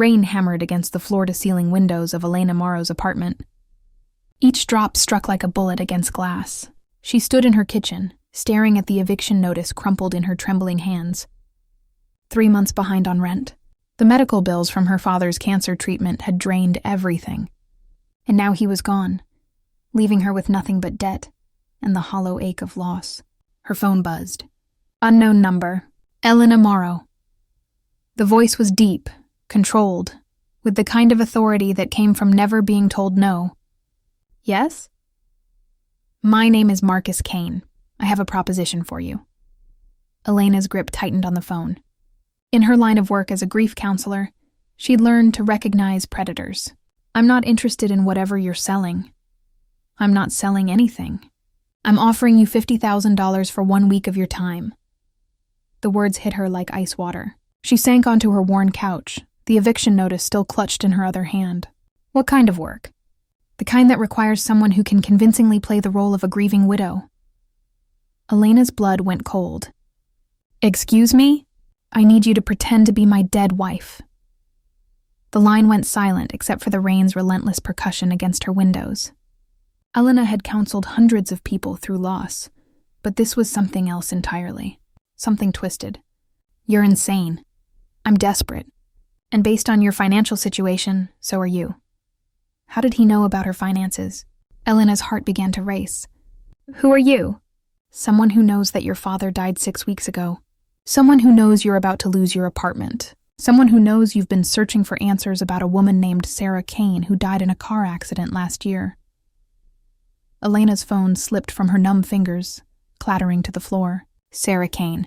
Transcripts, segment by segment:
Rain hammered against the floor-to-ceiling windows of Elena Morrow's apartment. Each drop struck like a bullet against glass. She stood in her kitchen, staring at the eviction notice crumpled in her trembling hands. 3 months behind on rent. The medical bills from her father's cancer treatment had drained everything. And now he was gone, leaving her with nothing but debt and the hollow ache of loss. Her phone buzzed. Unknown number. Elena Morrow. The voice was deep, controlled, with the kind of authority that came from never being told no. Yes? My name is Marcus Kane. I have a proposition for you. Elena's grip tightened on the phone. In her line of work as a grief counselor, she'd learned to recognize predators. I'm not interested in whatever you're selling. I'm not selling anything. I'm offering you $50,000 for 1 week of your time. The words hit her like ice water. She sank onto her worn couch, the eviction notice still clutched in her other hand. What kind of work? The kind that requires someone who can convincingly play the role of a grieving widow. Elena's blood went cold. Excuse me? I need you to pretend to be my dead wife. The line went silent except for the rain's relentless percussion against her windows. Elena had counseled hundreds of people through loss, but this was something else entirely. Something twisted. You're insane. I'm desperate. And based on your financial situation, so are you. How did he know about her finances? Elena's heart began to race. Who are you? Someone who knows that your father died 6 weeks ago. Someone who knows you're about to lose your apartment. Someone who knows you've been searching for answers about a woman named Sarah Kane who died in a car accident last year. Elena's phone slipped from her numb fingers, clattering to the floor. Sarah Kane.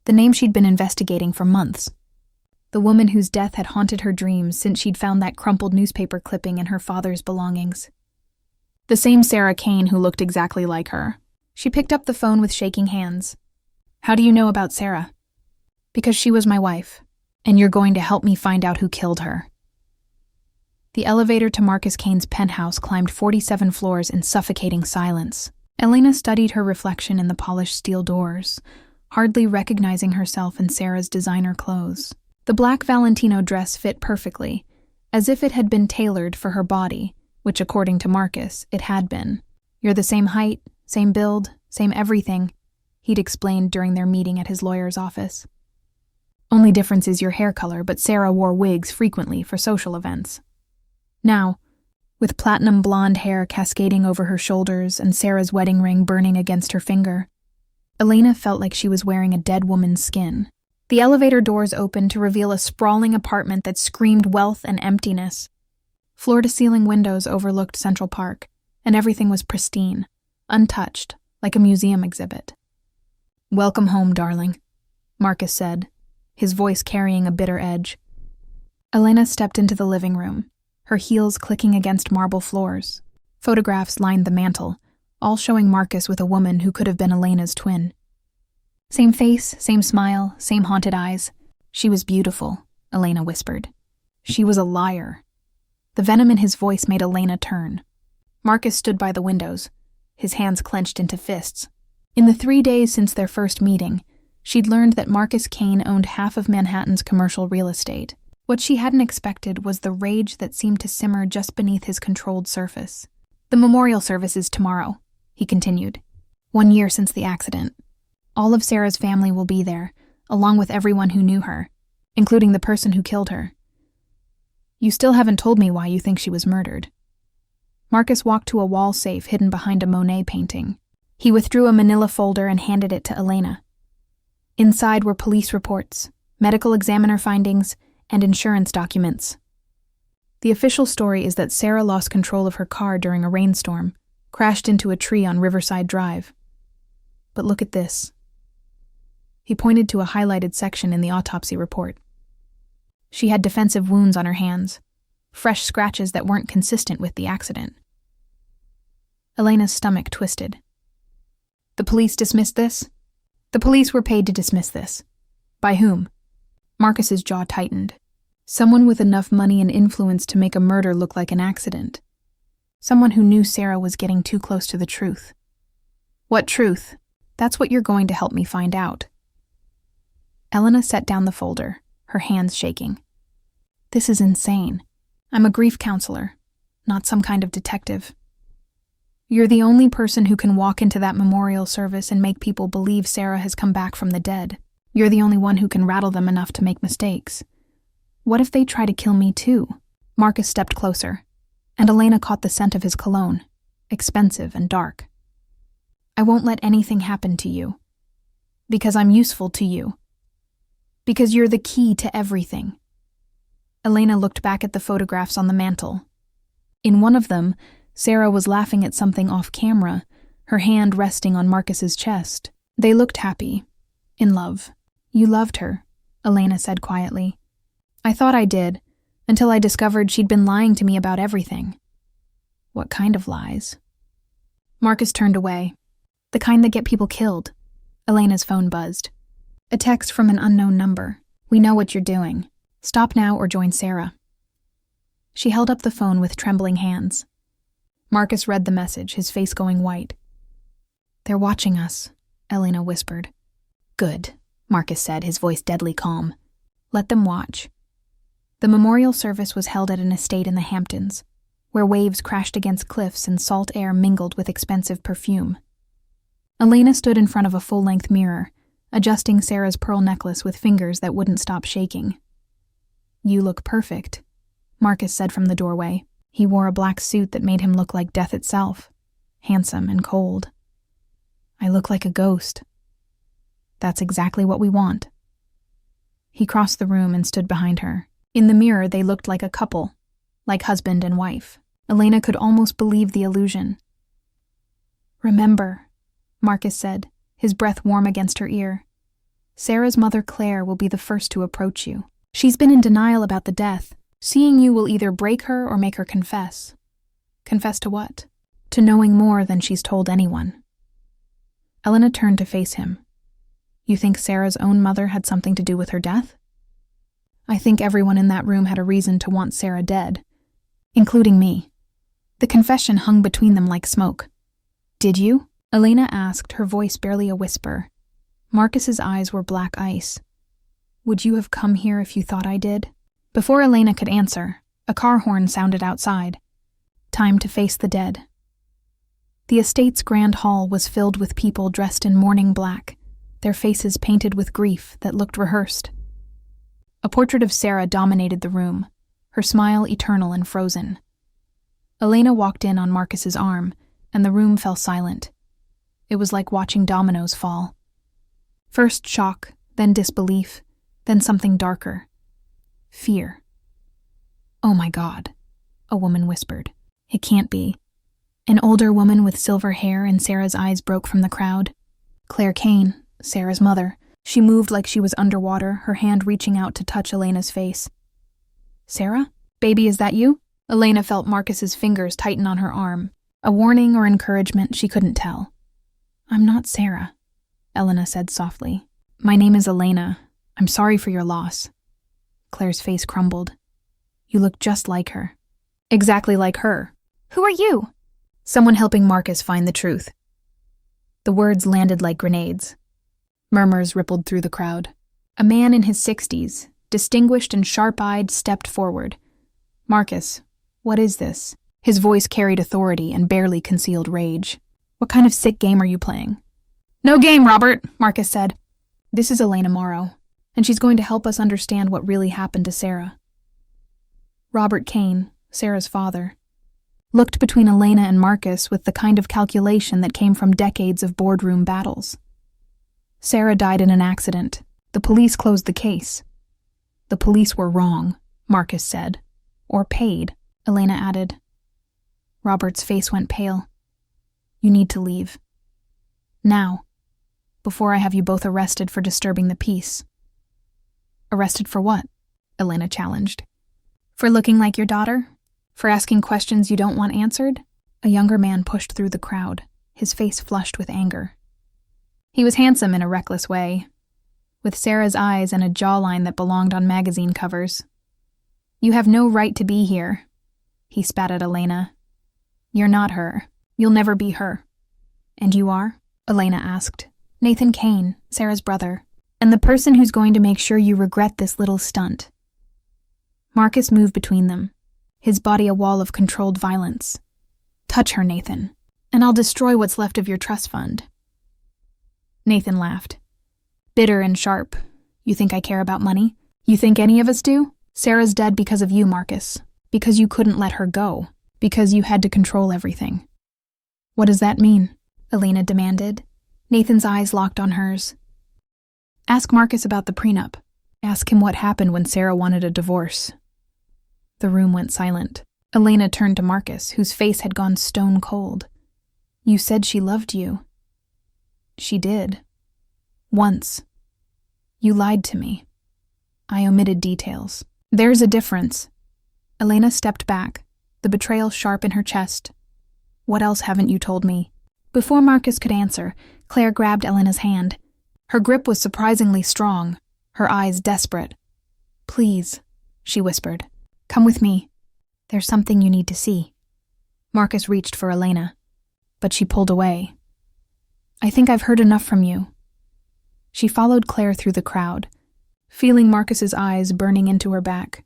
The name she'd been investigating for months. The woman whose death had haunted her dreams since she'd found that crumpled newspaper clipping in her father's belongings. The same Sarah Kane who looked exactly like her. She picked up the phone with shaking hands. How do you know about Sarah? Because she was my wife, and you're going to help me find out who killed her. The elevator to Marcus Kane's penthouse climbed 47 floors in suffocating silence. Elena studied her reflection in the polished steel doors, hardly recognizing herself in Sarah's designer clothes. The black Valentino dress fit perfectly, as if it had been tailored for her body, which according to Marcus, it had been. You're the same height, same build, same everything, he'd explained during their meeting at his lawyer's office. Only difference is your hair color, but Sarah wore wigs frequently for social events. Now, with platinum blonde hair cascading over her shoulders and Sarah's wedding ring burning against her finger, Elena felt like she was wearing a dead woman's skin. The elevator doors opened to reveal a sprawling apartment that screamed wealth and emptiness. Floor-to-ceiling windows overlooked Central Park, and everything was pristine, untouched, like a museum exhibit. Welcome home, darling, Marcus said, his voice carrying a bitter edge. Elena stepped into the living room, her heels clicking against marble floors. Photographs lined the mantel, all showing Marcus with a woman who could have been Elena's twin. Same face, same smile, same haunted eyes. She was beautiful, Elena whispered. She was a liar. The venom in his voice made Elena turn. Marcus stood by the windows, his hands clenched into fists. In the 3 days since their first meeting, she'd learned that Marcus Kane owned half of Manhattan's commercial real estate. What she hadn't expected was the rage that seemed to simmer just beneath his controlled surface. The memorial service is tomorrow, he continued. 1 year since the accident. All of Sarah's family will be there, along with everyone who knew her, including the person who killed her. You still haven't told me why you think she was murdered. Marcus walked to a wall safe hidden behind a Monet painting. He withdrew a manila folder and handed it to Elena. Inside were police reports, medical examiner findings, and insurance documents. The official story is that Sarah lost control of her car during a rainstorm, crashed into a tree on Riverside Drive. But look at this. He pointed to a highlighted section in the autopsy report. She had defensive wounds on her hands, fresh scratches that weren't consistent with the accident. Elena's stomach twisted. The police dismissed this? The police were paid to dismiss this. By whom? Marcus's jaw tightened. Someone with enough money and influence to make a murder look like an accident. Someone who knew Sarah was getting too close to the truth. What truth? That's what you're going to help me find out. Elena set down the folder, her hands shaking. This is insane. I'm a grief counselor, not some kind of detective. You're the only person who can walk into that memorial service and make people believe Sarah has come back from the dead. You're the only one who can rattle them enough to make mistakes. What if they try to kill me too? Marcus stepped closer, and Elena caught the scent of his cologne, expensive and dark. I won't let anything happen to you. Because I'm useful to you. Because you're the key to everything. Elena looked back at the photographs on the mantel. In one of them, Sarah was laughing at something off camera, her hand resting on Marcus's chest. They looked happy, in love. You loved her, Elena said quietly. I thought I did, until I discovered she'd been lying to me about everything. What kind of lies? Marcus turned away. The kind that get people killed. Elena's phone buzzed. A text from an unknown number. We know what you're doing. Stop now or join Sarah. She held up the phone with trembling hands. Marcus read the message, his face going white. They're watching us, Elena whispered. Good, Marcus said, his voice deadly calm. Let them watch. The memorial service was held at an estate in the Hamptons, where waves crashed against cliffs and salt air mingled with expensive perfume. Elena stood in front of a full-length mirror, adjusting Sarah's pearl necklace with fingers that wouldn't stop shaking. You look perfect, Marcus said from the doorway. He wore a black suit that made him look like death itself, handsome and cold. I look like a ghost. That's exactly what we want. He crossed the room and stood behind her. In the mirror, they looked like a couple, like husband and wife. Elena could almost believe the illusion. Remember, Marcus said, his breath warm against her ear. Sarah's mother Claire will be the first to approach you. She's been in denial about the death. Seeing you will either break her or make her confess. Confess to what? To knowing more than she's told anyone. Elena turned to face him. You think Sarah's own mother had something to do with her death? I think everyone in that room had a reason to want Sarah dead, including me. The confession hung between them like smoke. Did you? Elena asked, her voice barely a whisper. Marcus's eyes were black ice. Would you have come here if you thought I did? Before Elena could answer, a car horn sounded outside. Time to face the dead. The estate's grand hall was filled with people dressed in mourning black, their faces painted with grief that looked rehearsed. A portrait of Sarah dominated the room, her smile eternal and frozen. Elena walked in on Marcus's arm, and the room fell silent. It was like watching dominoes fall. First shock, then disbelief, then something darker. Fear. Oh my God, a woman whispered. It can't be. An older woman with silver hair and Sarah's eyes broke from the crowd. Claire Kane, Sarah's mother. She moved like she was underwater, her hand reaching out to touch Elena's face. Sarah? Baby, is that you? Elena felt Marcus's fingers tighten on her arm. A warning or encouragement, she couldn't tell. I'm not Sarah, Elena said softly. My name is Elena. I'm sorry for your loss. Claire's face crumbled. You look just like her. Exactly like her. Who are you? Someone helping Marcus find the truth. The words landed like grenades. Murmurs rippled through the crowd. A man in his 60s, distinguished and sharp-eyed, stepped forward. Marcus, what is this? His voice carried authority and barely concealed rage. What kind of sick game are you playing? No game, Robert, Marcus said. This is Elena Morrow, and she's going to help us understand what really happened to Sarah. Robert Kane, Sarah's father, looked between Elena and Marcus with the kind of calculation that came from decades of boardroom battles. Sarah died in an accident. The police closed the case. The police were wrong, Marcus said. Or paid, Elena added. Robert's face went pale. You need to leave. Now, before I have you both arrested for disturbing the peace. Arrested for what? Elena challenged. For looking like your daughter? For asking questions you don't want answered? A younger man pushed through the crowd, his face flushed with anger. He was handsome in a reckless way, with Sarah's eyes and a jawline that belonged on magazine covers. You have no right to be here, he spat at Elena. You're not her. You'll never be her. And you are? Elena asked. Nathan Kane, Sarah's brother, and the person who's going to make sure you regret this little stunt. Marcus moved between them, his body a wall of controlled violence. "Touch her, Nathan, and I'll destroy what's left of your trust fund." Nathan laughed. Bitter and sharp. "You think I care about money? You think any of us do? Sarah's dead because of you, Marcus. Because you couldn't let her go. Because you had to control everything." "What does that mean?" Elena demanded. Nathan's eyes locked on hers. "Ask Marcus about the prenup. Ask him what happened when Sarah wanted a divorce." The room went silent. Elena turned to Marcus, whose face had gone stone cold. "You said she loved you." "She did. Once. You lied to me. I omitted details." "There's a difference." Elena stepped back, the betrayal sharp in her chest. "What else haven't you told me?" Before Marcus could answer, Claire grabbed Elena's hand. Her grip was surprisingly strong, her eyes desperate. "Please," she whispered, "come with me. There's something you need to see." Marcus reached for Elena, but she pulled away. "I think I've heard enough from you." She followed Claire through the crowd, feeling Marcus's eyes burning into her back.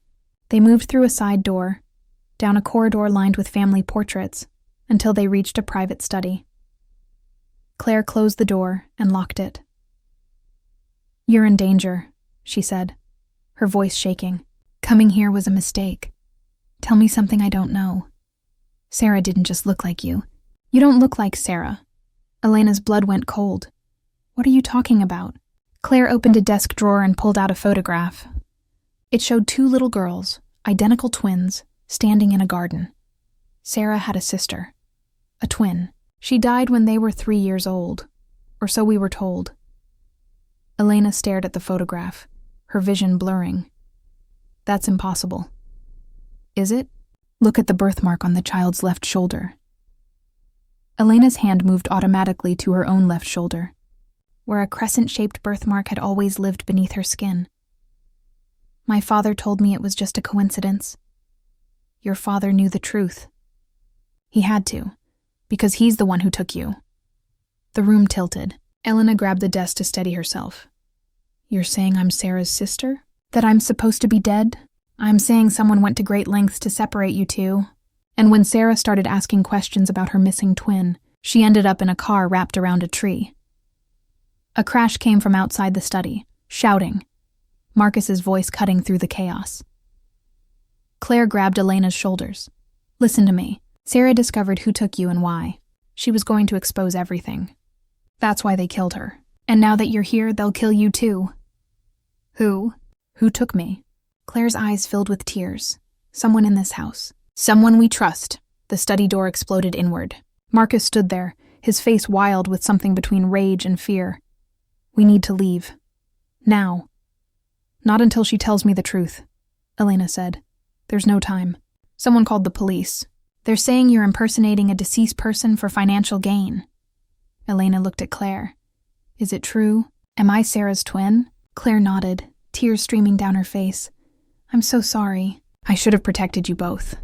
They moved through a side door, down a corridor lined with family portraits, until they reached a private study. Claire closed the door and locked it. "You're in danger," she said, her voice shaking. "Coming here was a mistake. Tell me something I don't know. Sarah didn't just look like you. You don't look like Sarah." Elena's blood went cold. "What are you talking about?" Claire opened a desk drawer and pulled out a photograph. It showed two little girls, identical twins, standing in a garden. Sarah had a sister, a twin. She died when they were 3 years old, or so we were told. Elena stared at the photograph, her vision blurring. "That's impossible." "Is it? Look at the birthmark on the child's left shoulder." Elena's hand moved automatically to her own left shoulder, where a crescent-shaped birthmark had always lived beneath her skin. "My father told me it was just a coincidence." "Your father knew the truth." "He had to, because he's the one who took you." The room tilted. Elena grabbed the desk to steady herself. "You're saying I'm Sarah's sister? That I'm supposed to be dead? I'm saying someone went to great lengths to separate you two. And when Sarah started asking questions about her missing twin, she ended up in a car wrapped around a tree." A crash came from outside the study, shouting, Marcus's voice cutting through the chaos. Claire grabbed Elena's shoulders. "Listen to me. Sarah discovered who took you and why. She was going to expose everything. That's why they killed her. And now that you're here, they'll kill you too." "Who? Who took me?" Claire's eyes filled with tears. "Someone in this house. Someone we trust." The study door exploded inward. Marcus stood there, his face wild with something between rage and fear. "We need to leave. Now." "Not until she tells me the truth," Elena said. "There's no time. Someone called the police. They're saying you're impersonating a deceased person for financial gain." Elena looked at Claire. "Is it true? Am I Sarah's twin?" Claire nodded, tears streaming down her face. "I'm so sorry. I should have protected you both."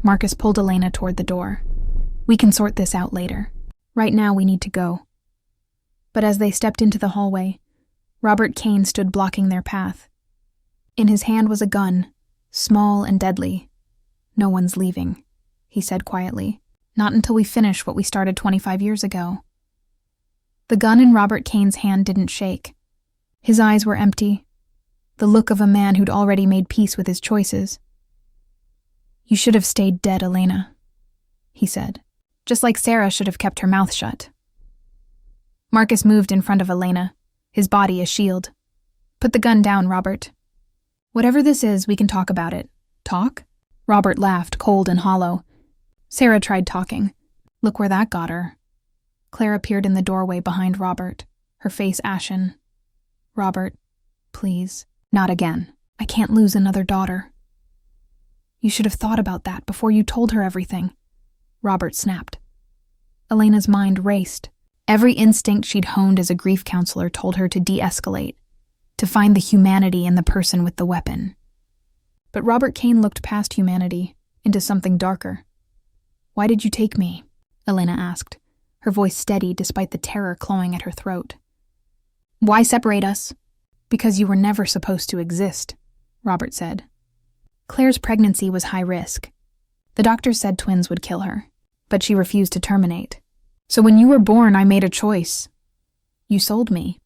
Marcus pulled Elena toward the door. "We can sort this out later. Right now we need to go." But as they stepped into the hallway, Robert Kane stood blocking their path. In his hand was a gun, small and deadly. "No one's leaving," he said quietly. "Not until we finish what we started 25 years ago." The gun in Robert Kane's hand didn't shake. His eyes were empty, the look of a man who'd already made peace with his choices. "You should have stayed dead, Elena," he said. "Just like Sarah should have kept her mouth shut." Marcus moved in front of Elena, his body a shield. "Put the gun down, Robert. Whatever this is, we can talk about it." "Talk?" Robert laughed, cold and hollow. "Sarah tried talking. Look where that got her." Claire appeared in the doorway behind Robert, her face ashen. "Robert, please, not again. I can't lose another daughter." "You should have thought about that before you told her everything," Robert snapped. Elena's mind raced. Every instinct she'd honed as a grief counselor told her to de-escalate, to find the humanity in the person with the weapon. But Robert Kane looked past humanity, into something darker. "Why did you take me?" Elena asked, her voice steady despite the terror clawing at her throat. "Why separate us?" "Because you were never supposed to exist," Robert said. Claire's pregnancy was high risk. The doctors said twins would kill her, but she refused to terminate. So when you were born, I made a choice. You sold me.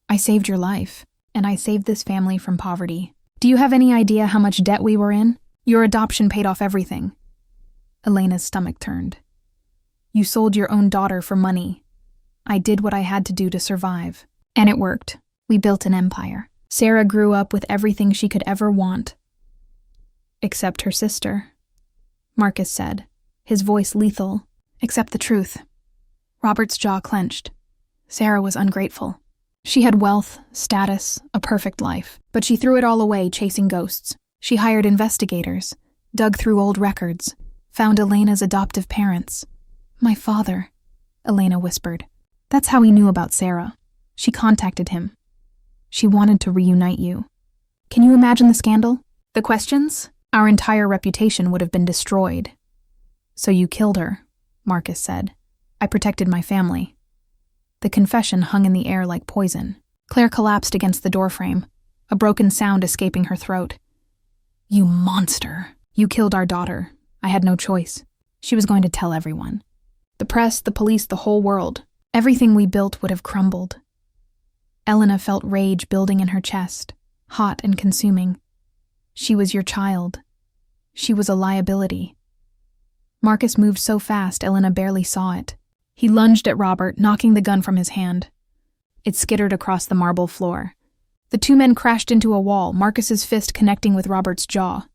I saved your life, and I saved this family from poverty. Do you have any idea how much debt we were in? Your adoption paid off everything. Elena's stomach turned. You sold your own daughter for money. I did what I had to do to survive. And it worked. We built an empire. Sarah grew up with everything she could ever want. Except her sister, Marcus said, his voice lethal. Accept the truth. Robert's jaw clenched. Sarah was ungrateful. She had wealth, status, a perfect life, but she threw it all away chasing ghosts. She hired investigators, dug through old records, found Elena's adoptive parents. My father, Elena whispered. That's how he knew about Sarah. She contacted him. She wanted to reunite you. Can you imagine the scandal? The questions? Our entire reputation would have been destroyed. So you killed her, Marcus said. I protected my family. The confession hung in the air like poison. Claire collapsed against the doorframe, a broken sound escaping her throat. You monster! You killed our daughter. I had no choice. She was going to tell everyone. The press, the police, the whole world. Everything we built would have crumbled. Elena felt rage building in her chest, hot and consuming. She was your child. She was a liability. Marcus moved so fast Elena barely saw it. He lunged at Robert, knocking the gun from his hand. It skittered across the marble floor. The two men crashed into a wall, Marcus's fist connecting with Robert's jaw.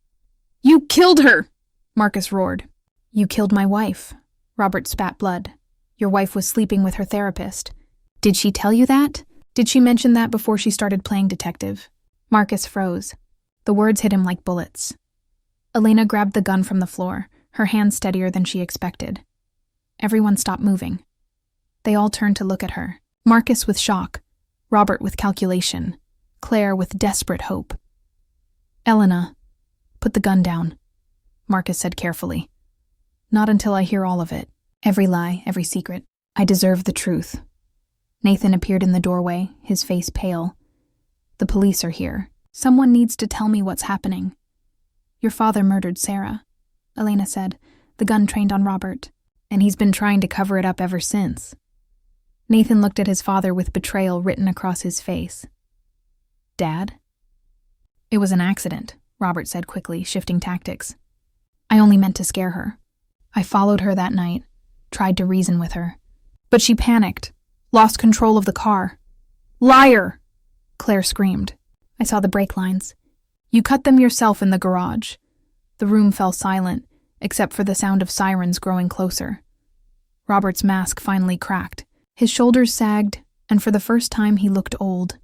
You killed her! Marcus roared. You killed my wife. Robert spat blood. Your wife was sleeping with her therapist. Did she tell you that? Did she mention that before she started playing detective? Marcus froze. The words hit him like bullets. Elena grabbed the gun from the floor, her hand steadier than she expected. Everyone stopped moving. They all turned to look at her. Marcus with shock, Robert with calculation, Claire with desperate hope. Elena, put the gun down, Marcus said carefully. Not until I hear all of it. Every lie, every secret. I deserve the truth. Nathan appeared in the doorway, his face pale. The police are here. Someone needs to tell me what's happening. Your father murdered Sarah, Elena said, the gun trained on Robert. And he's been trying to cover it up ever since. Nathan looked at his father with betrayal written across his face. Dad? It was an accident, Robert said quickly, shifting tactics. I only meant to scare her. I followed her that night, tried to reason with her. But she panicked, lost control of the car. Liar! Claire screamed. I saw the brake lines. You cut them yourself in the garage. The room fell silent, except for the sound of sirens growing closer. Robert's mask finally cracked. His shoulders sagged, and for the first time he looked old.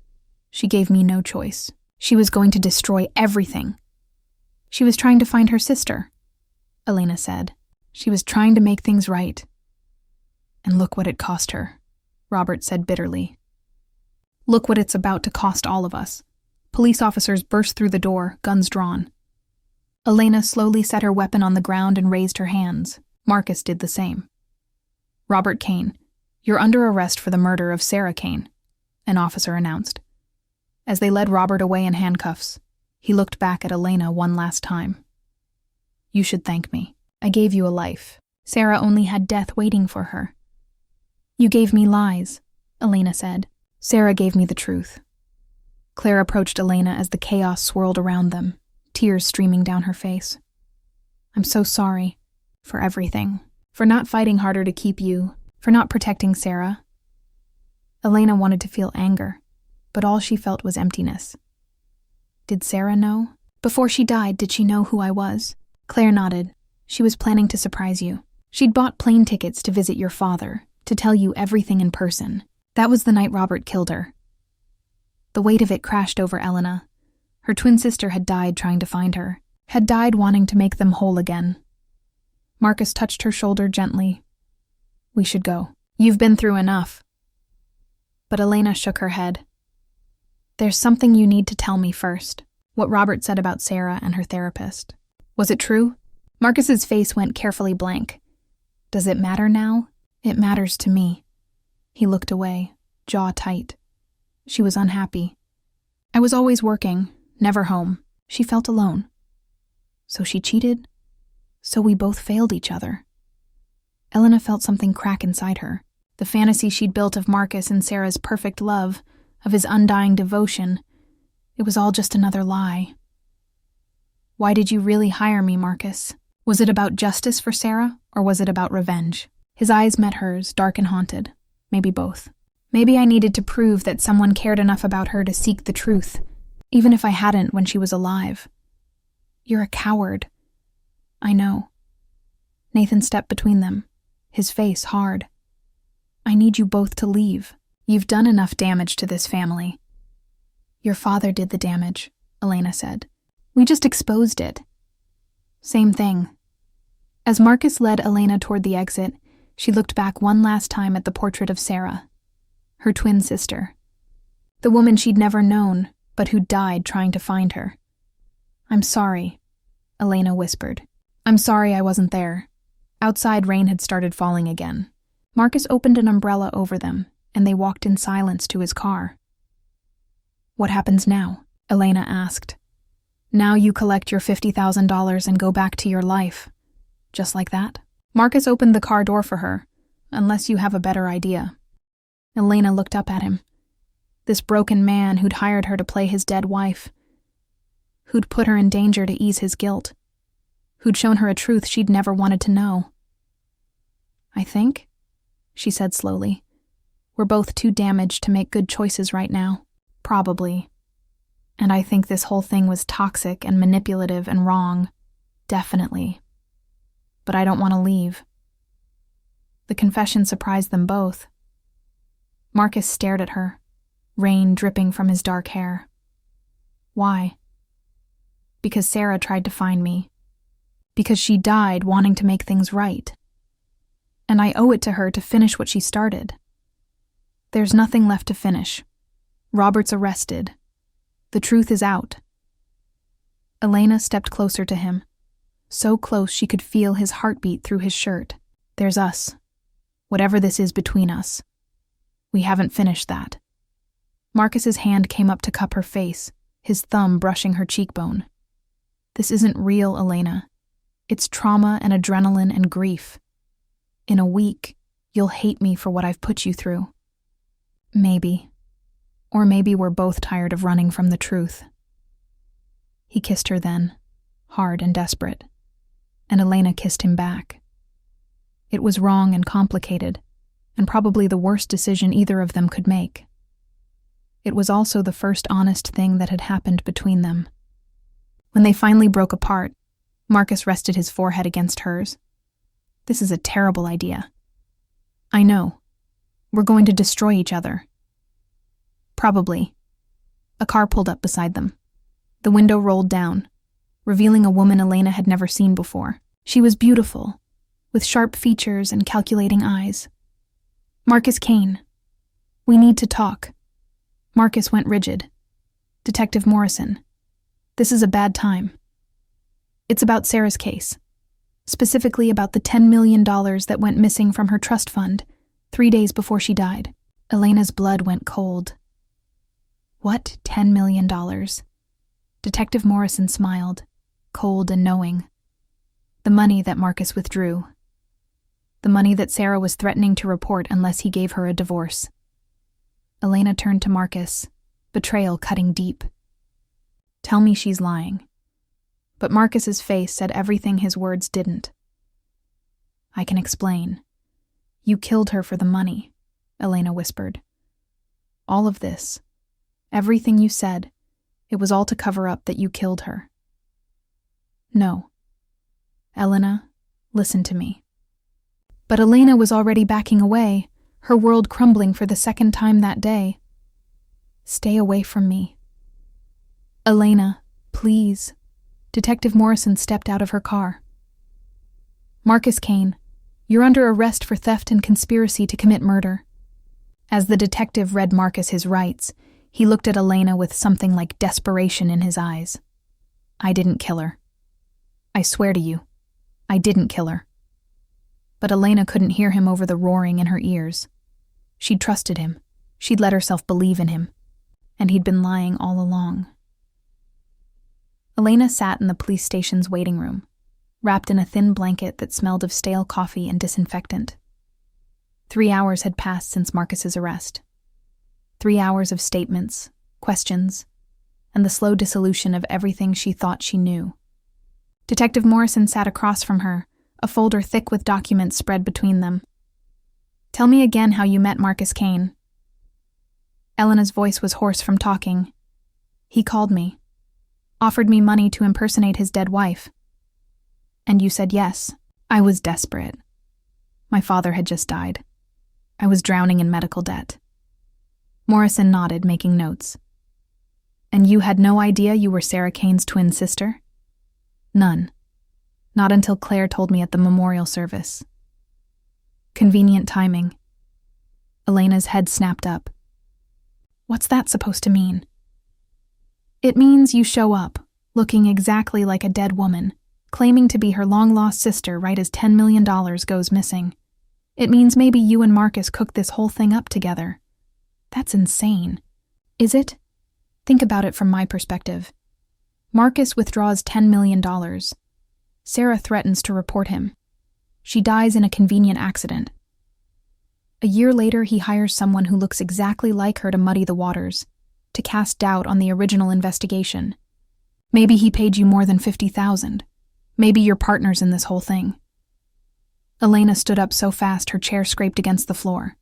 She gave me no choice. She was going to destroy everything. She was trying to find her sister, Elena said. She was trying to make things right. And look what it cost her, Robert said bitterly. Look what it's about to cost all of us. Police officers burst through the door, guns drawn. Elena slowly set her weapon on the ground and raised her hands. Marcus did the same. Robert Kane, you're under arrest for the murder of Sarah Kane, an officer announced. As they led Robert away in handcuffs, he looked back at Elena one last time. You should thank me. I gave you a life. Sarah only had death waiting for her. You gave me lies, Elena said. Sarah gave me the truth. Claire approached Elena as the chaos swirled around them, tears streaming down her face. I'm so sorry for everything, for not fighting harder to keep you, for not protecting Sarah. Elena wanted to feel anger, but all she felt was emptiness. Did Sarah know? Before she died, did she know who I was? Claire nodded. She was planning to surprise you. She'd bought plane tickets to visit your father, to tell you everything in person. That was the night Robert killed her. The weight of it crashed over Elena. Her twin sister had died trying to find her, had died wanting to make them whole again. Marcus touched her shoulder gently. We should go. You've been through enough. But Elena shook her head. There's something you need to tell me first. What Robert said about Sarah and her therapist. Was it true? Marcus's face went carefully blank. Does it matter now? It matters to me. He looked away, jaw tight. She was unhappy. I was always working, never home. She felt alone. So she cheated? So we both failed each other. Elena felt something crack inside her. The fantasy she'd built of Marcus and Sarah's perfect love, of his undying devotion, it was all just another lie. Why did you really hire me, Marcus? Was it about justice for Sarah, or was it about revenge? His eyes met hers, dark and haunted. Maybe both. Maybe I needed to prove that someone cared enough about her to seek the truth, even if I hadn't when she was alive. You're a coward. I know. Nathan stepped between them, his face hard. I need you both to leave. You've done enough damage to this family. Your father did the damage, Elena said. We just exposed it. Same thing. As Marcus led Elena toward the exit, she looked back one last time at the portrait of Sarah, her twin sister, the woman she'd never known, but who died trying to find her. I'm sorry, Elena whispered. I'm sorry I wasn't there. Outside, rain had started falling again. Marcus opened an umbrella over them, and they walked in silence to his car. What happens now? Elena asked. Now you collect your $50,000 and go back to your life. Just like that? Marcus opened the car door for her, unless you have a better idea. Elena looked up at him. This broken man who'd hired her to play his dead wife, who'd put her in danger to ease his guilt, who'd shown her a truth she'd never wanted to know. I think, she said slowly, we're both too damaged to make good choices right now. Probably. And I think this whole thing was toxic and manipulative and wrong. Definitely. But I don't want to leave. The confession surprised them both. Marcus stared at her, rain dripping from his dark hair. Why? Because Sarah tried to find me. Because she died wanting to make things right. And I owe it to her to finish what she started. There's nothing left to finish. Robert's arrested. The truth is out. Elena stepped closer to him, so close she could feel his heartbeat through his shirt. There's us. Whatever this is between us. We haven't finished that. Marcus's hand came up to cup her face, his thumb brushing her cheekbone. This isn't real, Elena. It's trauma and adrenaline and grief. In a week, you'll hate me for what I've put you through. Maybe. Or maybe we're both tired of running from the truth. He kissed her then, hard and desperate, and Elena kissed him back. It was wrong and complicated, and probably the worst decision either of them could make. It was also the first honest thing that had happened between them. When they finally broke apart, Marcus rested his forehead against hers. This is a terrible idea. I know. We're going to destroy each other. Probably. A car pulled up beside them. The window rolled down, revealing a woman Elena had never seen before. She was beautiful, with sharp features and calculating eyes. Marcus Kane. We need to talk. Marcus went rigid. Detective Morrison. This is a bad time. It's about Sarah's case. Specifically about the $10 million that went missing from her trust fund 3 days before she died. Elena's blood went cold. What $10 million? Detective Morrison smiled, cold and knowing. The money that Marcus withdrew. The money that Sarah was threatening to report unless he gave her a divorce. Elena turned to Marcus, betrayal cutting deep. Tell me she's lying. But Marcus's face said everything his words didn't. I can explain. You killed her for the money, Elena whispered. All of this, everything you said, it was all to cover up that you killed her. No. Elena, listen to me. But Elena was already backing away, her world crumbling for the second time that day. Stay away from me. Elena, please. Detective Morrison stepped out of her car. Marcus Kane, you're under arrest for theft and conspiracy to commit murder. As the detective read Marcus his rights, he looked at Elena with something like desperation in his eyes. I didn't kill her. I swear to you, I didn't kill her. But Elena couldn't hear him over the roaring in her ears. She'd trusted him. She'd let herself believe in him. And he'd been lying all along. Elena sat in the police station's waiting room, wrapped in a thin blanket that smelled of stale coffee and disinfectant. 3 hours had passed since Marcus's arrest. 3 hours of statements, questions, and the slow dissolution of everything she thought she knew. Detective Morrison sat across from her, a folder thick with documents spread between them. "Tell me again how you met Marcus Kane." Elena's voice was hoarse from talking. "He called me, offered me money to impersonate his dead wife. And you said yes." "I was desperate. My father had just died. I was drowning in medical debt." Morrison nodded, making notes. "And you had no idea you were Sarah Kane's twin sister?" "None. Not until Claire told me at the memorial service." Convenient timing. Elena's head snapped up. "What's that supposed to mean?" "It means you show up, looking exactly like a dead woman, claiming to be her long-lost sister right as $10 million goes missing. It means maybe you and Marcus cooked this whole thing up together. That's insane." "Is it? Think about it from my perspective. Marcus withdraws $10 million. Sarah threatens to report him. She dies in a convenient accident. A year later, he hires someone who looks exactly like her to muddy the waters, to cast doubt on the original investigation. Maybe he paid you more than $50,000. Maybe you're partners in this whole thing." Elena stood up so fast her chair scraped against the floor.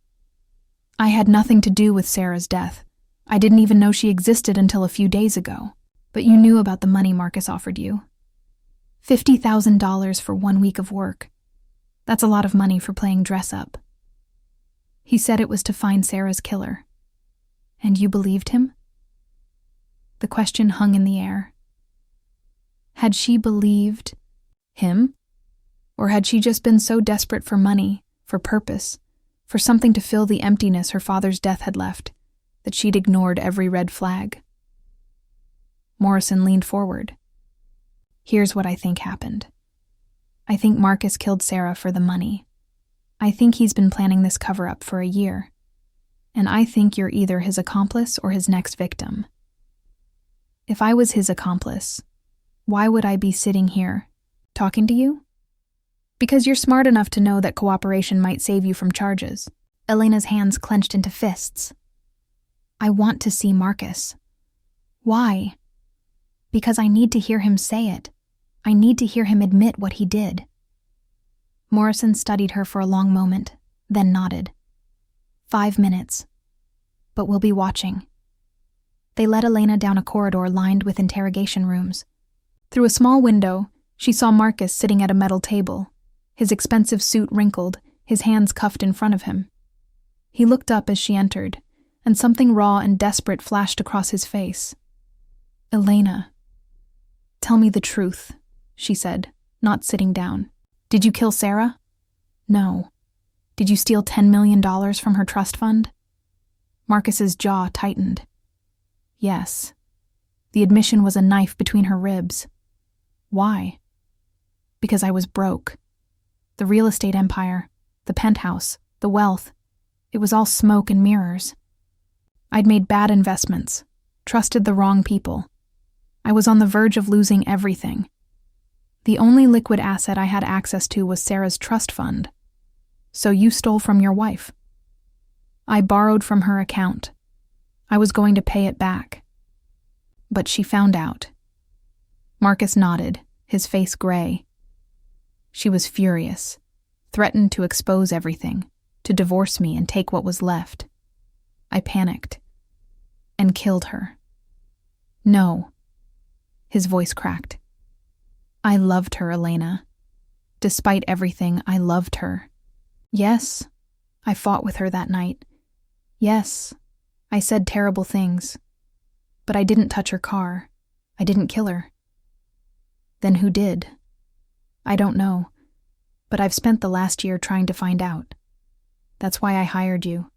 "I had nothing to do with Sarah's death. I didn't even know she existed until a few days ago. But you knew about the money Marcus offered you. $50,000 for 1 week of work. That's a lot of money for playing dress-up. He said it was to find Sarah's killer. And you believed him?" The question hung in the air. Had she believed him? Or had she just been so desperate for money, for purpose, for something to fill the emptiness her father's death had left, that she'd ignored every red flag? Morrison leaned forward. "Here's what I think happened. I think Marcus killed Sarah for the money. I think he's been planning this cover-up for a year. And I think you're either his accomplice or his next victim. If I was his accomplice, why would I be sitting here, talking to you? Because you're smart enough to know that cooperation might save you from charges." Elena's hands clenched into fists. "I want to see Marcus." "Why?" "Because I need to hear him say it. I need to hear him admit what he did." Morrison studied her for a long moment, then nodded. 5 minutes. But we'll be watching." They led Elena down a corridor lined with interrogation rooms. Through a small window, she saw Marcus sitting at a metal table, his expensive suit wrinkled, his hands cuffed in front of him. He looked up as she entered, and something raw and desperate flashed across his face. "Elena, tell me the truth," she said, not sitting down. "Did you kill Sarah?" "No." "Did you steal $10 million from her trust fund?" Marcus's jaw tightened. "Yes." The admission was a knife between her ribs. "Why?" "Because I was broke. The real estate empire, the penthouse, the wealth, it was all smoke and mirrors. I'd made bad investments, trusted the wrong people. I was on the verge of losing everything. The only liquid asset I had access to was Sarah's trust fund. So you stole from your wife." "I borrowed from her account. I was going to pay it back. But she found out." Marcus nodded, his face gray. "She was furious, threatened to expose everything, to divorce me and take what was left. I panicked and killed her." "No." His voice cracked. "I loved her, Elena. Despite everything, I loved her. Yes, I fought with her that night. Yes, I said terrible things. But I didn't touch her car. I didn't kill her." "Then who did?" "I don't know. But I've spent the last year trying to find out. That's why I hired you.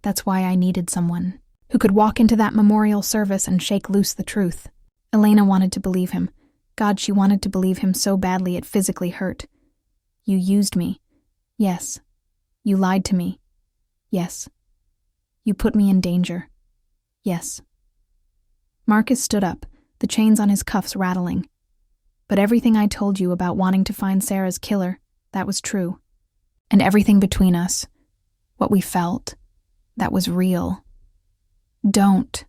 That's why I needed someone who could walk into that memorial service and shake loose the truth." Elena wanted to believe him. God, she wanted to believe him so badly it physically hurt. "You used me. Yes. You lied to me. Yes. You put me in danger. Yes." Marcus stood up, the chains on his cuffs rattling. But everything I told you about wanting to find Sarah's killer, that was true. And everything between us, what we felt, that was real. Don't.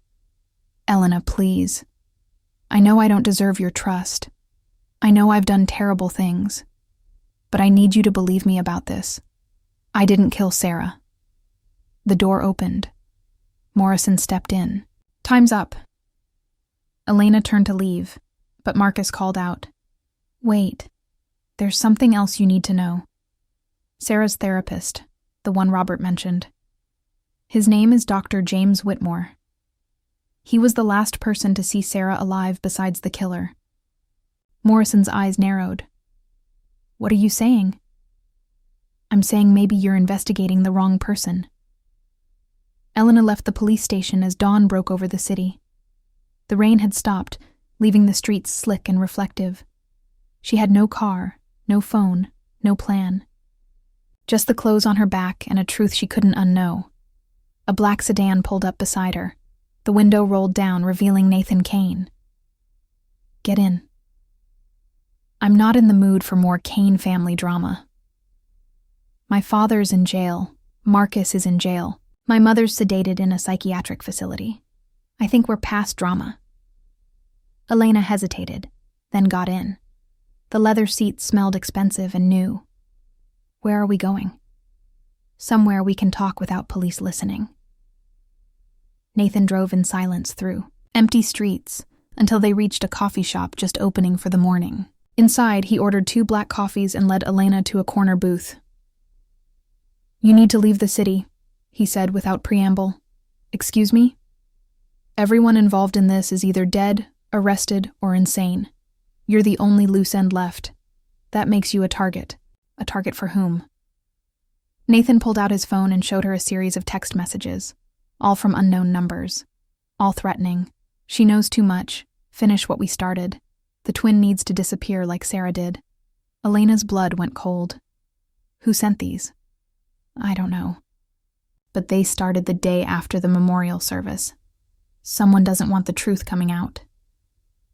Elena, please. I know I don't deserve your trust. I know I've done terrible things. But I need you to believe me about this. I didn't kill Sarah. The door opened. Morrison stepped in. Time's up. Elena turned to leave, but Marcus called out. Wait. There's something else you need to know. Sarah's therapist, the one Robert mentioned. His name is Dr. James Whitmore. He was the last person to see Sarah alive besides the killer. Morrison's eyes narrowed. What are you saying? I'm saying maybe you're investigating the wrong person. Elena left the police station as dawn broke over the city. The rain had stopped, leaving the streets slick and reflective. She had no car, no phone, no plan. Just the clothes on her back and a truth she couldn't unknow. A black sedan pulled up beside her. The window rolled down, revealing Nathan Kane. Get in. I'm not in the mood for more Kane family drama. My father's in jail. Marcus is in jail. My mother's sedated in a psychiatric facility. I think we're past drama. Elena hesitated, then got in. The leather seats smelled expensive and new. Where are we going? Somewhere we can talk without police listening. Nathan drove in silence through empty streets until they reached a coffee shop just opening for the morning. Inside, he ordered 2 black coffees and led Elena to a corner booth. You need to leave the city, he said without preamble. Excuse me? Everyone involved in this is either dead, arrested, or insane. You're the only loose end left. That makes you a target. A target for whom? Nathan pulled out his phone and showed her a series of text messages, all from unknown numbers, all threatening. She knows too much. Finish what we started. The twin needs to disappear like Sarah did. Elena's blood went cold. Who sent these? I don't know. But they started the day after the memorial service. Someone doesn't want the truth coming out.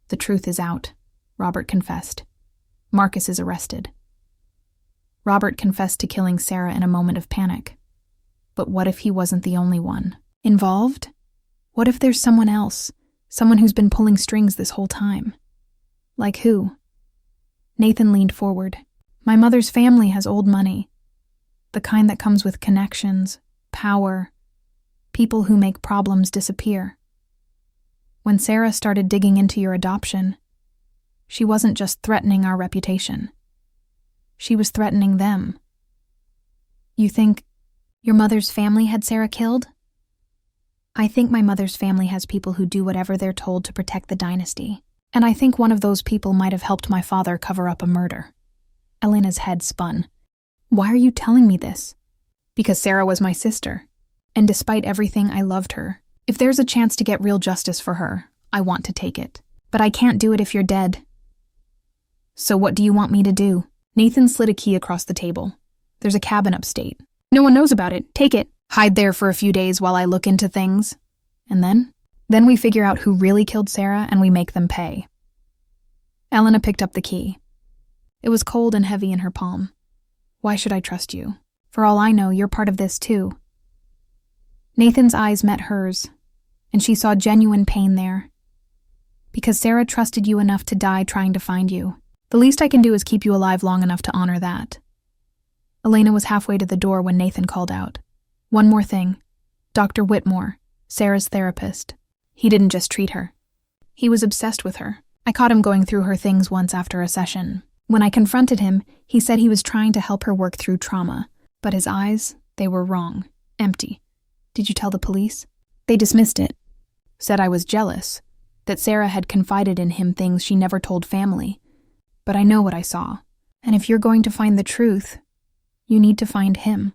The truth is out, Robert confessed. Marcus is arrested. Robert confessed to killing Sarah in a moment of panic. But what if he wasn't the only one? Involved? What if there's someone else? Someone who's been pulling strings this whole time? Like who? Nathan leaned forward. My mother's family has old money. The kind that comes with connections, power, people who make problems disappear. When Sarah started digging into your adoption, she wasn't just threatening our reputation. She was threatening them. You think your mother's family had Sarah killed? I think my mother's family has people who do whatever they're told to protect the dynasty. And I think one of those people might have helped my father cover up a murder. Elena's head spun. Why are you telling me this? Because Sarah was my sister. And despite everything, I loved her. If there's a chance to get real justice for her, I want to take it. But I can't do it if you're dead. So what do you want me to do? Nathan slid a key across the table. There's a cabin upstate. No one knows about it. Take it. Hide there for a few days while I look into things. And then? Then we figure out who really killed Sarah and we make them pay. Elena picked up the key. It was cold and heavy in her palm. Why should I trust you? For all I know, you're part of this too. Nathan's eyes met hers, and she saw genuine pain there. Because Sarah trusted you enough to die trying to find you. The least I can do is keep you alive long enough to honor that. Elena was halfway to the door when Nathan called out. One more thing. Dr. Whitmore, Sarah's therapist. He didn't just treat her. He was obsessed with her. I caught him going through her things once after a session. When I confronted him, he said he was trying to help her work through trauma. But his eyes, they were wrong. Empty. Did you tell the police? They dismissed it. Said I was jealous. That Sarah had confided in him things she never told family. But I know what I saw. And if you're going to find the truth, you need to find him.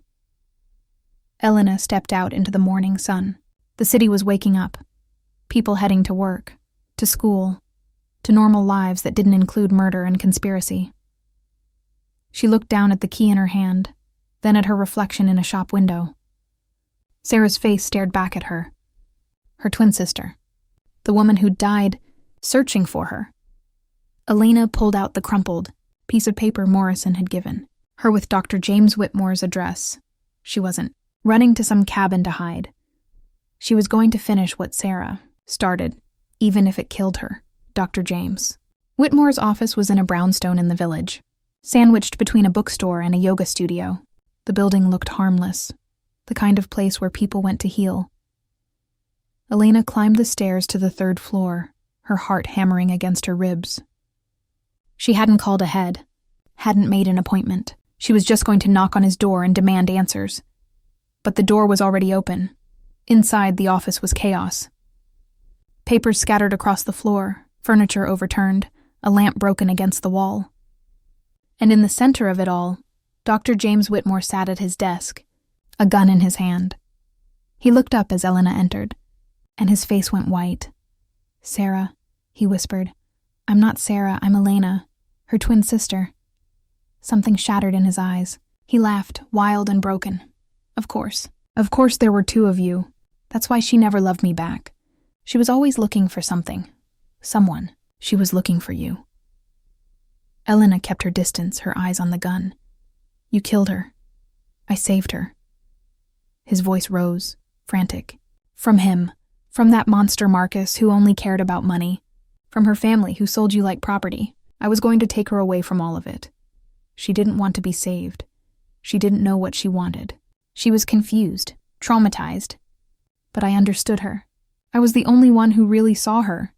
Elena stepped out into the morning sun. The city was waking up. People heading to work, to school, to normal lives that didn't include murder and conspiracy. She looked down at the key in her hand, then at her reflection in a shop window. Sarah's face stared back at her. Her twin sister. The woman who'd died searching for her. Elena pulled out the crumpled piece of paper Morrison had given her with Dr. James Whitmore's address. She wasn't running to some cabin to hide. She was going to finish what Sarah started, even if it killed her. Dr. James Whitmore's office was in a brownstone in the village, sandwiched between a bookstore and a yoga studio. The building looked harmless, the kind of place where people went to heal. Elena climbed the stairs to the 3rd floor, her heart hammering against her ribs. She hadn't called ahead, hadn't made an appointment. She was just going to knock on his door and demand answers. But the door was already open. Inside, the office was chaos. Papers scattered across the floor, furniture overturned, a lamp broken against the wall. And in the center of it all, Dr. James Whitmore sat at his desk, a gun in his hand. He looked up as Elena entered, and his face went white. "Sarah," he whispered. "I'm not Sarah, I'm Elena, her twin sister." Something shattered in his eyes. He laughed, wild and broken. Of course there were 2 of you. That's why she never loved me back. She was always looking for something. Someone. She was looking for you." Elena kept her distance, her eyes on the gun. "You killed her. I saved her." His voice rose, frantic. "From him. From that monster Marcus who only cared about money. From her family who sold you like property. I was going to take her away from all of it. She didn't want to be saved. She didn't know what she wanted. She was confused, traumatized. But I understood her. I was the only one who really saw her.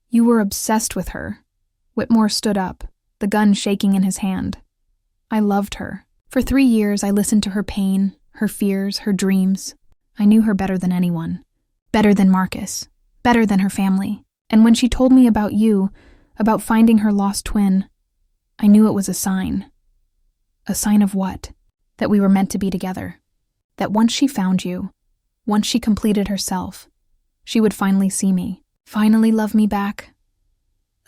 You were obsessed with her." Whitmore stood up, the gun shaking in his hand. "I loved her. For 3 years I listened to her pain, her fears, her dreams. I knew her better than anyone. Better than Marcus. Better than her family. And when she told me about you, about finding her lost twin, I knew it was a sign. A sign of what? That we were meant to be together. That once she found you, once she completed herself, she would finally see me, finally love me back."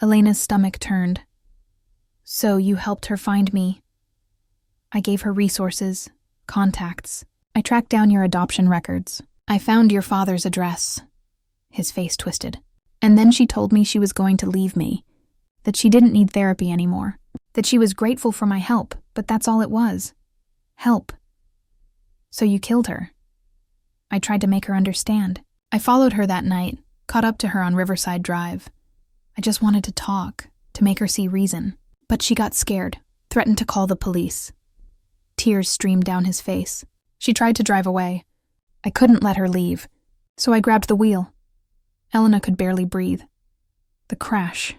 Elena's stomach turned. "So you helped her find me." "I gave her resources, contacts. I tracked down your adoption records. I found your father's address." His face twisted. "And then she told me she was going to leave me, that she didn't need therapy anymore, that she was grateful for my help, but that's all it was. Help. So you killed her." I tried to make her understand. I followed her that night, caught up to her on Riverside Drive. I just wanted to talk, to make her see reason. But she got scared, threatened to call the police. Tears streamed down his face. She tried to drive away. I couldn't let her leave, so I grabbed the wheel. Elena could barely breathe. The crash.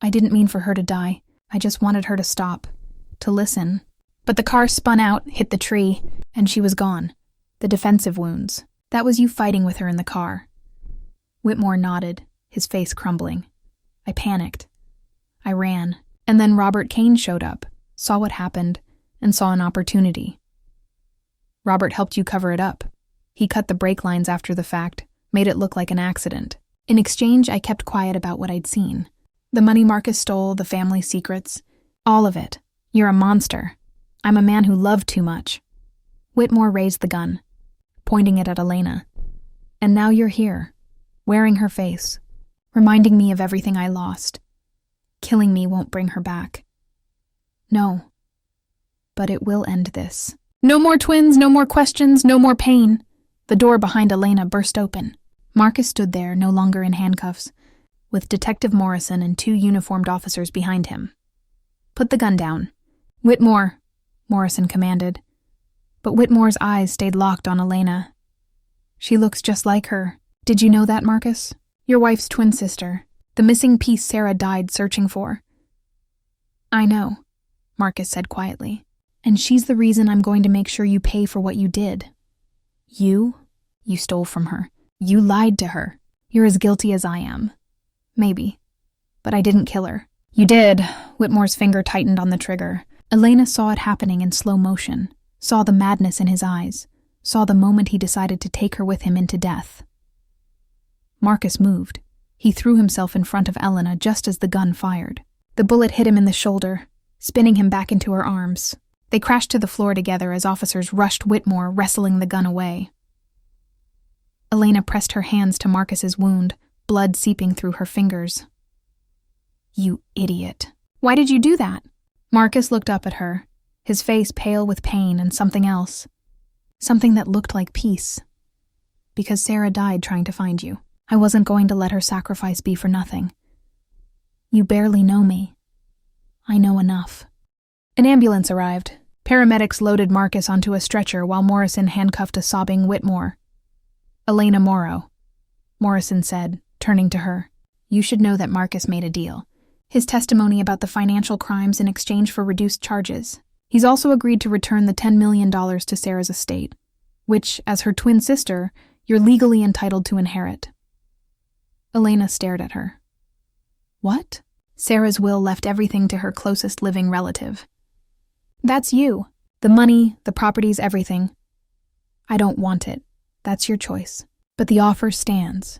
I didn't mean for her to die. I just wanted her to stop, to listen. But the car spun out, hit the tree, and she was gone. The defensive wounds. That was you fighting with her in the car. Whitmore nodded, his face crumbling. I panicked. I ran, and then Robert Kane showed up, saw what happened, and saw an opportunity. Robert helped you cover it up. He cut the brake lines after the fact, made it look like an accident. In exchange, I kept quiet about what I'd seen. The money Marcus stole, the family secrets, all of it. You're a monster. I'm a man who loved too much. Whitmore raised the gun, pointing it at Elena. And now you're here, wearing her face, reminding me of everything I lost. Killing me won't bring her back. No. But it will end this. No more twins, no more questions, no more pain. The door behind Elena burst open. Marcus stood there, no longer in handcuffs, with Detective Morrison and 2 uniformed officers behind him. Put the gun down. Whitmore, Morrison commanded. But Whitmore's eyes stayed locked on Elena. She looks just like her. Did you know that, Marcus? Your wife's twin sister. The missing piece Sarah died searching for. I know, Marcus said quietly. And she's the reason I'm going to make sure you pay for what you did. You stole from her. You lied to her. You're as guilty as I am. Maybe. But I didn't kill her. You did. Whitmore's finger tightened on the trigger. Elena saw it happening in slow motion, saw the madness in his eyes, saw the moment he decided to take her with him into death. Marcus moved. He threw himself in front of Elena just as the gun fired. The bullet hit him in the shoulder, spinning him back into her arms. They crashed to the floor together as officers rushed Whitmore, wrestling the gun away. Elena pressed her hands to Marcus's wound, blood seeping through her fingers. "You idiot. Why did you do that?" Marcus looked up at her, his face pale with pain and something else. Something that looked like peace. "Because Sarah died trying to find you. I wasn't going to let her sacrifice be for nothing. You barely know me. I know enough." An ambulance arrived. Paramedics loaded Marcus onto a stretcher while Morrison handcuffed a sobbing Whitmore. "Elena Morrow," Morrison said, turning to her. "You should know that Marcus made a deal. His testimony about the financial crimes in exchange for reduced charges. He's also agreed to return the $10 million to Sarah's estate, which, as her twin sister, you're legally entitled to inherit." Elena stared at her. "What?" Sarah's will left everything to her closest living relative. "That's you. The money, the properties, everything. I don't want it. That's your choice. But the offer stands."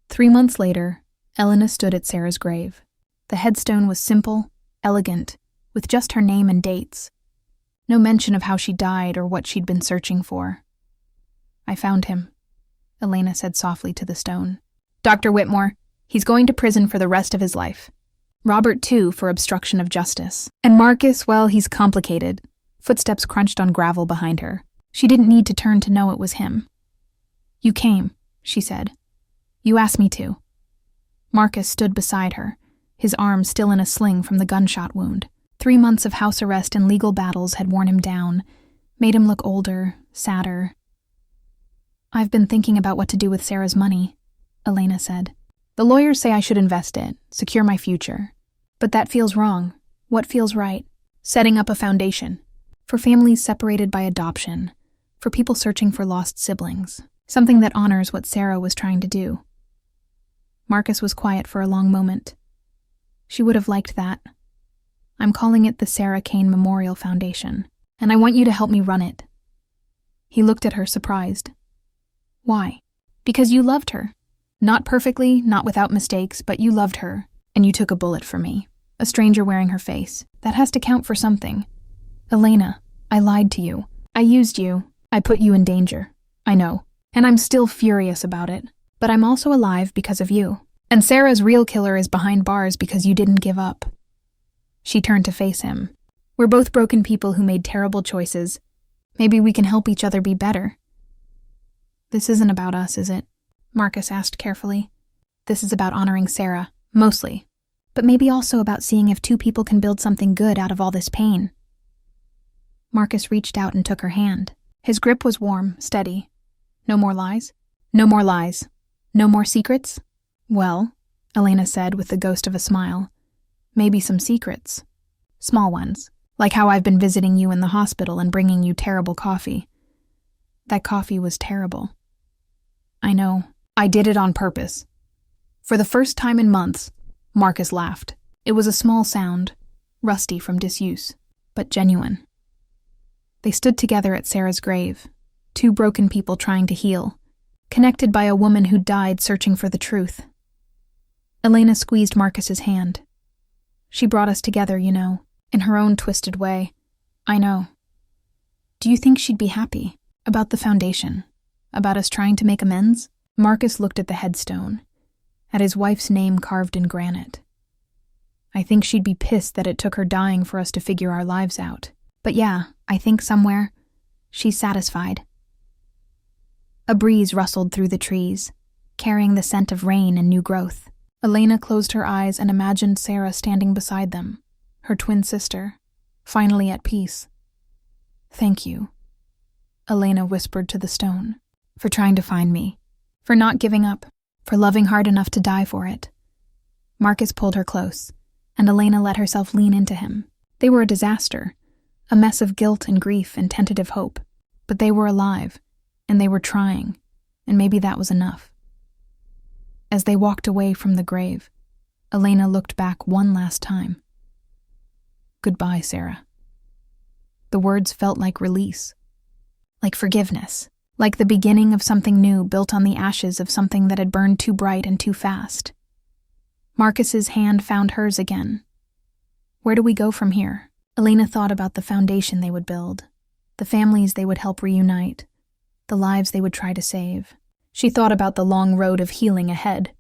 3 months later, Elena stood at Sarah's grave. The headstone was simple, elegant, with just her name and dates. No mention of how she died or what she'd been searching for. "I found him," Elena said softly to the stone. "Dr. Whitmore, he's going to prison for the rest of his life. Robert, too, for obstruction of justice. And Marcus, well, he's complicated." Footsteps crunched on gravel behind her. She didn't need to turn to know it was him. "You came," she said. "You asked me to." Marcus stood beside her, his arm still in a sling from the gunshot wound. 3 months of house arrest and legal battles had worn him down, made him look older, sadder. "I've been thinking about what to do with Sarah's money," Elena said. "The lawyers say I should invest it, secure my future. But that feels wrong. What feels right? Setting up a foundation. For families separated by adoption. For people searching for lost siblings. Something that honors what Sarah was trying to do." Marcus was quiet for a long moment. "She would have liked that. I'm calling it the Sarah Kane Memorial Foundation, and I want you to help me run it." He looked at her surprised. "Why?" "Because you loved her. Not perfectly, not without mistakes, but you loved her, and you took a bullet for me. A stranger wearing her face. That has to count for something. Elena, I lied to you. I used you. I put you in danger. I know. And I'm still furious about it. But I'm also alive because of you. And Sarah's real killer is behind bars because you didn't give up." She turned to face him. "We're both broken people who made terrible choices. Maybe we can help each other be better." "This isn't about us, is it?" Marcus asked carefully. "This is about honoring Sarah, mostly. But maybe also about seeing if two people can build something good out of all this pain." Marcus reached out and took her hand. His grip was warm, steady. "No more lies?" "No more lies. No more secrets?" "Well," Elena said with the ghost of a smile, "maybe some secrets. Small ones, like how I've been visiting you in the hospital and bringing you terrible coffee. That coffee was terrible. I know. I did it on purpose." For the first time in months, Marcus laughed. It was a small sound, rusty from disuse, but genuine. They stood together at Sarah's grave, two broken people trying to heal, connected by a woman who died searching for the truth. Elena squeezed Marcus's hand. "She brought us together, you know, in her own twisted way. I know. Do you think she'd be happy about the foundation? About us trying to make amends?" Marcus looked at the headstone, at his wife's name carved in granite. "I think she'd be pissed that it took her dying for us to figure our lives out. But yeah, I think somewhere, she's satisfied." A breeze rustled through the trees, carrying the scent of rain and new growth. Elena closed her eyes and imagined Sarah standing beside them, her twin sister, finally at peace. "Thank you," Elena whispered to the stone, "for trying to find me, for not giving up, for loving hard enough to die for it." Marcus pulled her close, and Elena let herself lean into him. They were a disaster, a mess of guilt and grief and tentative hope, but they were alive, and they were trying, and maybe that was enough. As they walked away from the grave, Elena looked back one last time. "Goodbye, Sarah." The words felt like release, like forgiveness, like the beginning of something new built on the ashes of something that had burned too bright and too fast. Marcus's hand found hers again. Where do we go from here? Elena thought about the foundation they would build, the families they would help reunite, the lives they would try to save. She thought about the long road of healing ahead,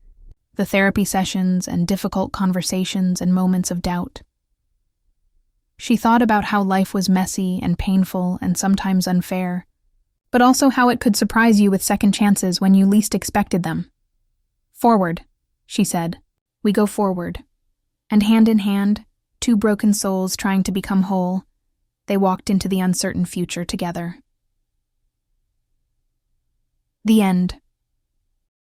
the therapy sessions and difficult conversations and moments of doubt. She thought about how life was messy and painful and sometimes unfair, but also how it could surprise you with second chances when you least expected them. "Forward," she said. "We go forward." And hand in hand, two broken souls trying to become whole, they walked into the uncertain future together. The end.